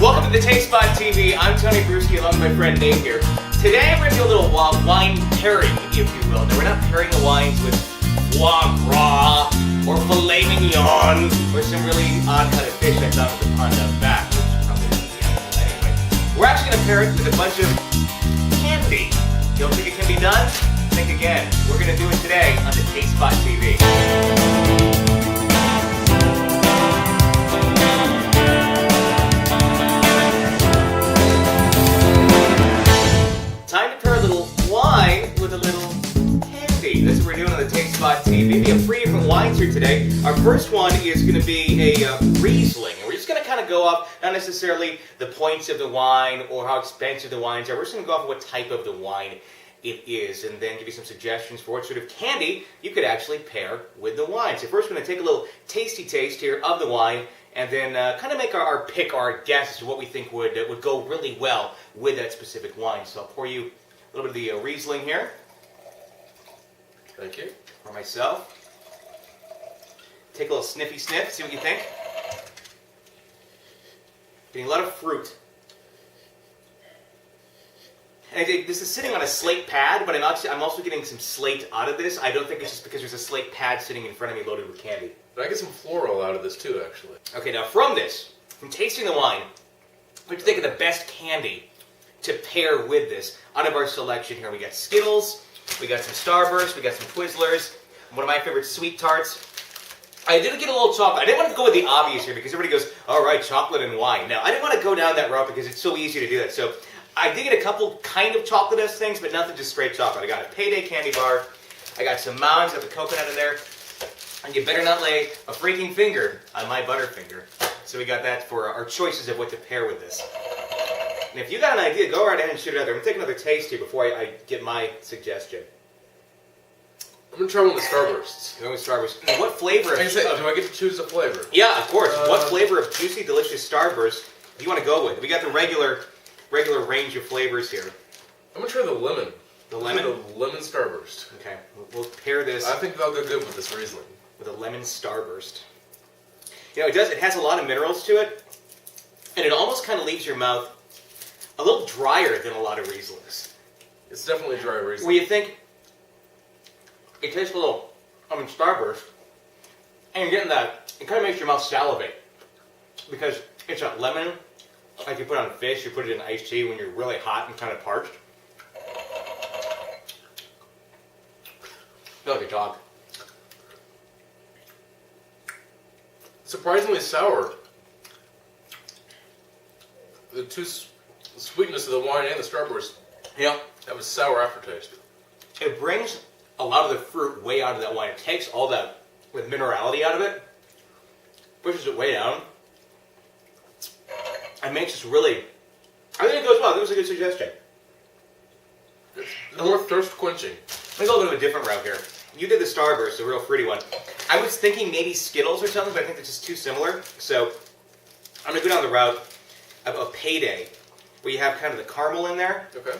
Welcome to the Taste Spot TV. I'm Tony Bruschi along with my friend Nate here. Today we're going to do a little wine pairing, if you will. Now, we're not pairing the wines with foie gras or filet mignon or some really odd kind of fish that's out of the pond out back. Anyway, we're actually going to pair it with a bunch of candy. You don't think it can be done? Think again. We're going to do it today on the Taste Spot TV. Time to pair a little wine with a little candy. That's what we're doing on the Taste Spot TV. We have 3 different wines here today. Our first one is going to be a Riesling. And we're just going to kind of go off, not necessarily the points of the wine or how expensive the wines are. We're just going to go off of what type of the wine it is, and then give you some suggestions for what sort of candy you could actually pair with the wine. So first we're going to take a little tasty taste here of the wine, and then kind of make our pick, our guess as to what we think would go really well with that specific wine. So I'll pour you a little bit of the Riesling here. Thank you. For myself. Take a little sniffy sniff, see what you think. Getting a lot of fruit. And I think this is sitting on a slate pad, but I'm also getting some slate out of this. I don't think it's just because there's a slate pad sitting in front of me loaded with candy. But I get some floral out of this too, actually. Okay, now from tasting the wine, what do you think of the best candy to pair with this? Out of our selection here, we got Skittles, we got some Starburst, we got some Twizzlers, one of my favorite sweet tarts. I did get a little chocolate. I didn't want to go with the obvious here because everybody goes, all right, chocolate and wine. No, I didn't want to go down that route because it's so easy to do that. So I did get a couple kind of chocolate-esque things, but nothing just straight chocolate. I got a Payday candy bar. I got some Mounds, got the coconut in there. And you better not lay a freaking finger on my Butterfinger. So we got that for our choices of what to pair with this. And if you got an idea, go right ahead and shoot it out there. I'm going to take another taste here before I get my suggestion. I'm going to try one with Starbursts. Going with Starburst. Now, what flavor Like I said, do I get to choose a flavor? Yeah, of course. What flavor of juicy, delicious Starburst do you want to go with? We got the regular range of flavors here. I'm going to try the lemon. The lemon? The lemon Starburst. Okay, we'll pair this. I think that'll go good with this Riesling. With a lemon Starburst. You know, it has a lot of minerals to it, and it almost kind of leaves your mouth a little drier than a lot of Rieslings. It's definitely a dry Riesling. Where you think it tastes a little lemon Starburst, and you're getting that, it kind of makes your mouth salivate. Because it's a lemon, like you put on fish, you put it in iced tea when you're really hot and kind of parched. I feel like a dog. Surprisingly sour. The two sweetness of the wine and the Starburst. Yeah. Have a sour aftertaste. It brings a lot of the fruit way out of that wine. It takes all that with minerality out of it, pushes it way down, and makes this really, I think it goes well. That was a good suggestion. It's more thirst quenching. Let me go a little bit of a different route here. You did the Starburst, the real fruity one. I was thinking maybe Skittles or something, but I think they're just too similar. So I'm going to go down the route of a Payday, where you have kind of the caramel in there, Okay.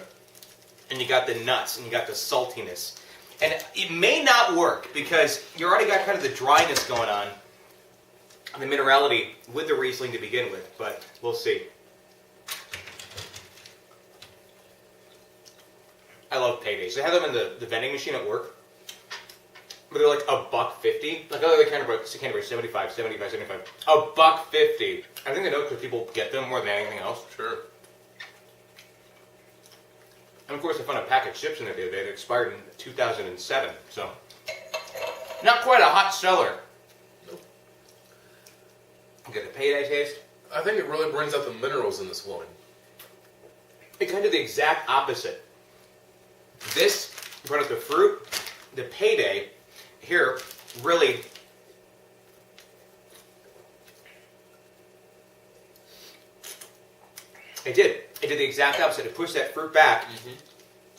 and you got the nuts, and you got the saltiness. And it may not work, because you already got kind of the dryness going on, and the minerality with the Riesling to begin with, but we'll see. I love Paydays. They have them in the vending machine at work. But they're like $1.50. Like other Canterbury, 75. $1.50. I think they know because people get them more than anything else. Sure. And of course, I found a pack of chips in there the other day that expired in 2007. So, not quite a hot seller. Nope. Get the Payday taste. I think it really brings out the minerals in this wine. It kind of the exact opposite. This brought out the fruit. The Payday here really it did the exact opposite. It pushed that fruit back,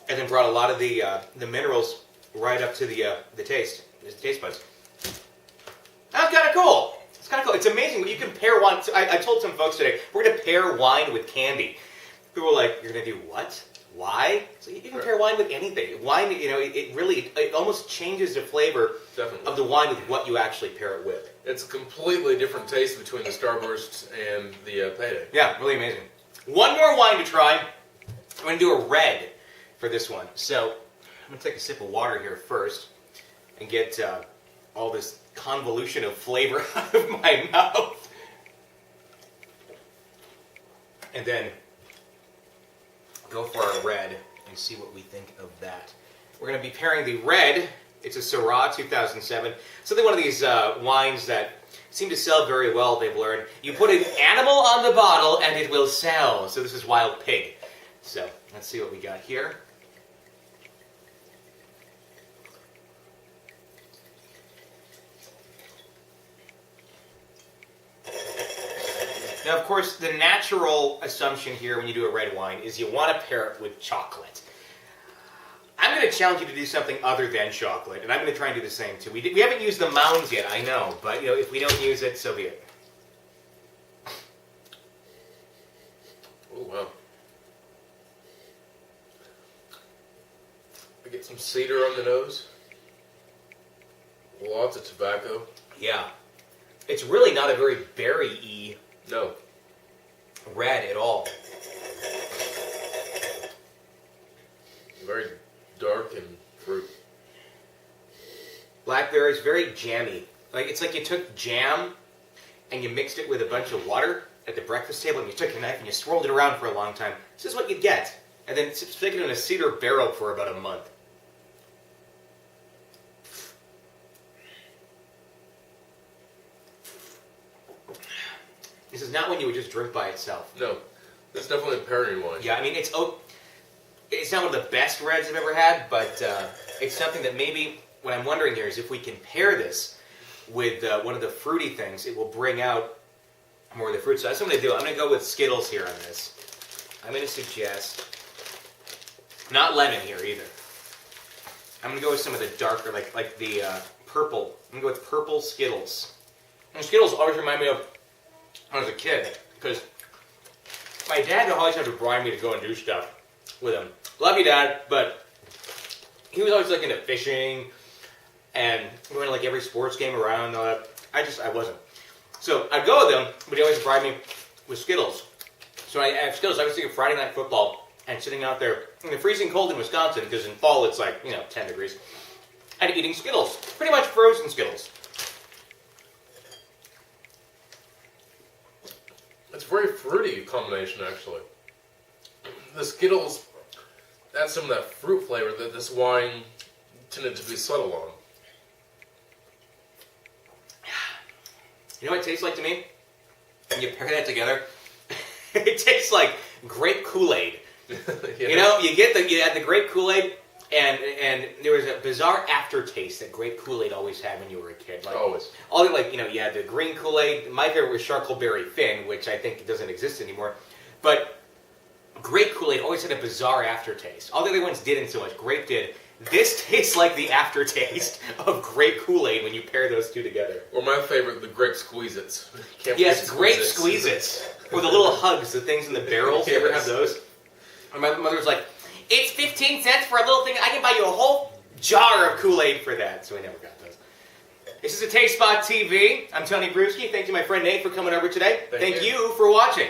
and then brought a lot of the minerals right up to the taste buds. That's kind of cool. It's kind of cool. It's amazing what you can pair wine. So I told some folks today we're going to pair wine with candy. People were like, "You're going to do what? Why? So you can pair wine with anything. Wine, it almost changes the flavor Definitely. of the wine with what you actually pair it with. It's a completely different taste between the Starburst and the Payday. Yeah, really amazing. One more wine to try. I'm going to do a red for this one. So I'm going to take a sip of water here first and get all this convolution of flavor out of my mouth. And then go for our red and see what we think of that. We're going to be pairing the red. It's a Syrah 2007. Something one of these wines that seem to sell very well, they've learned. You put an animal on the bottle and it will sell. So this is Wild Pig. So let's see what we got here. Now, of course, the natural assumption here when you do a red wine is you want to pair it with chocolate. I'm going to challenge you to do something other than chocolate, and I'm going to try and do the same too. We haven't used the mounds yet, I know, but if we don't use it, so be it. Oh, wow. I get some cedar on the nose. Lots of tobacco. Yeah. It's really not a very berry-y No. red at all. Very dark and fruit. Blackberries, very jammy. It's like you took jam and you mixed it with a bunch of water at the breakfast table and you took a knife and you swirled it around for a long time. This is what you get. And then stick it in a cedar barrel for about a month. This is not one you would just drink by itself. No. It's definitely a pairing wine. Yeah, I mean, it's not one of the best reds I've ever had, but it's something that maybe, what I'm wondering here is if we can pair this with one of the fruity things, it will bring out more of the fruit. So that's what I'm going to do. I'm going to go with Skittles here on this. I'm going to suggest, not lemon here either. I'm going to go with some of the darker, like the purple. I'm going to go with purple Skittles. And Skittles always remind me of when I was a kid, because my dad always had to bribe me to go and do stuff with him. Love you, Dad, but he was always into fishing and going to every sports game around and all that. I wasn't. So I'd go with him, but he always bribed me with Skittles. So I have Skittles. I was thinking Friday Night Football and sitting out there in the freezing cold in Wisconsin, because in fall it's 10 degrees, and eating Skittles. Pretty much frozen Skittles. It's a very fruity combination, actually. The Skittles add some of that fruit flavor that this wine tended to be subtle on. You know what it tastes like to me? When you pair that together, it tastes like grape Kool-Aid. Yeah. You add the grape Kool-Aid, and there was a bizarre aftertaste that grape Kool-Aid always had when you were a kid. Always. You had the green Kool-Aid. My favorite was Charcoalberry Finn, which I think doesn't exist anymore. But grape Kool-Aid always had a bizarre aftertaste. All the other ones didn't so much. Grape did. This tastes like the aftertaste of grape Kool-Aid when you pair those two together. Or my favorite, the grape Squeeze-Its. Yes, grape Squeeze-Its. Or the little hugs, the things in the barrels. Yes. You ever have those? And my mother was like, it's 15 cents for a little thing. I can buy you a whole jar of Kool-Aid for that. So we never got those. This is a Taste Spot TV. I'm Tony Bruschi. Thank you, my friend Nate, for coming over today. Thank you for watching.